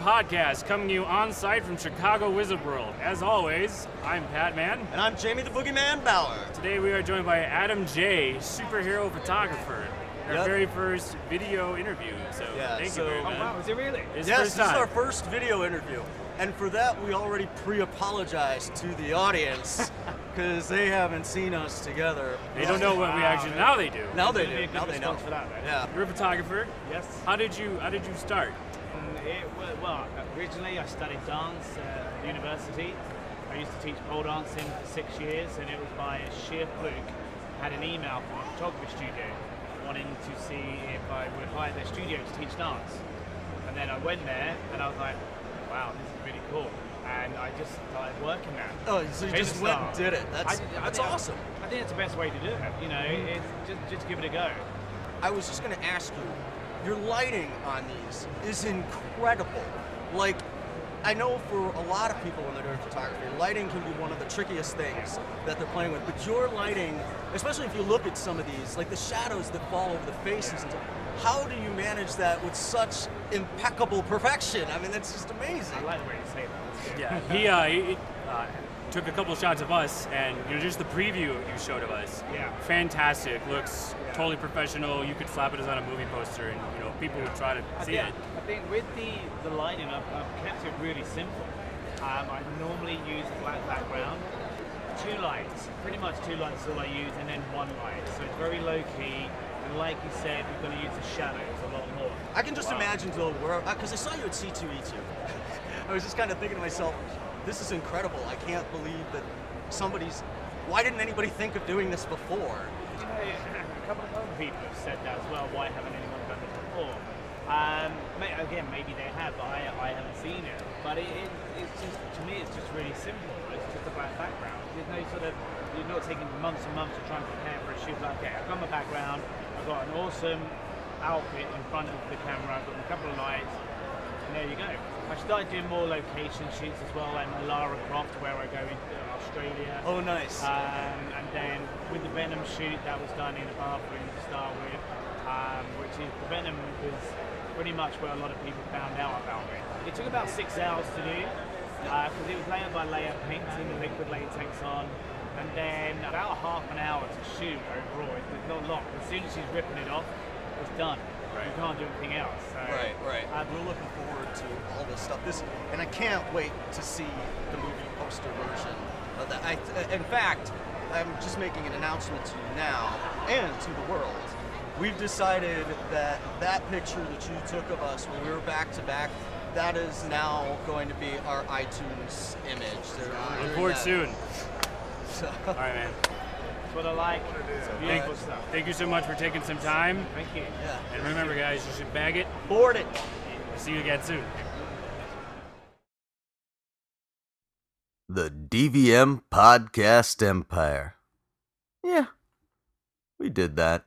Podcast, coming to you on-site from Chicago Wizard World. As always, I'm Patman. And I'm Jamie the Boogeyman Bauer. Today we are joined by Adam J., superhero photographer. Our very first video interview, so thank you very much. Oh wow, is it really? Yes, this is our first video interview. And for that, we already pre-apologized to the audience because they haven't seen us together. They don't know what we actually. Now they do. Now they do. Now they know. For that, right? Yeah. You're a photographer. Yes. How did you start? Well, originally I studied dance at university. I used to teach pole dancing for 6 years, and it was by a sheer fluke. I had an email from a photography studio wanting to see if I would hire their studio to teach dance. And then I went there, and I was like, wow, this is really cool. And I just started working there. Oh, so you just went and did it. That's awesome. I think it's the best way to do it. You know, it's just give it a go. I was just going to ask you, your lighting on these is incredible. Like, I know for a lot of people when they're doing photography, lighting can be one of the trickiest things that they're playing with. But your lighting, especially if you look at some of these, like the shadows that fall over the faces, and how do you manage that with such impeccable perfection? I mean, that's just amazing. I like the way you say that. Yeah, he took a couple shots of us, and just the preview you showed of us. Yeah. Fantastic. Looks totally professional. You could slap it as on a movie poster, and people would try to see it. I think with the lighting, I've kept it really simple. I normally use a flat background, 2 lights, pretty much 2 lights is all I use, and then 1 light. So it's very low key, and like you said, we're going to use the shadows a lot more. I can just imagine though, because I saw you at C2E2. I was just kind of thinking to myself, this is incredible. I can't believe that why didn't anybody think of doing this before? You know, a couple of other people have said that as well. Why haven't anyone done this before? Again, maybe they have, but I haven't seen it. But it's just, to me, it's just really simple. It's just a black background. There's no you're not taking months and months to try and prepare for a shoot like that. I've got my background, I've got an awesome outfit in front of the camera, I've got a couple of lights, and there you go. I started doing more location shoots as well, like my Lara Croft, where I go into Australia. Oh, nice. And then with the Venom shoot, that was done in a bathroom to start with, which is, the Venom was pretty much where a lot of people found out about it. It took about 6 hours to do, because it was layer by layer, painting the liquid latex on, and then about half an hour to shoot overall. It's not long. As soon as she's ripping it off, it's done. Right. You can't do anything else. So, right. We're looking forward to all this stuff. And I can't wait to see the movie poster version of that. In fact, I'm just making an announcement to you now and to the world. We've decided that picture that you took of us when we were back to back, that is now going to be our iTunes image. Look forward soon. So. All right, man. That's what I like. Beautiful stuff. Thank you so much for taking some time. Thank you. Yeah. And remember, guys, you should bag it. Board it. See you again soon. The DVM Podcast Empire. Yeah, we did that.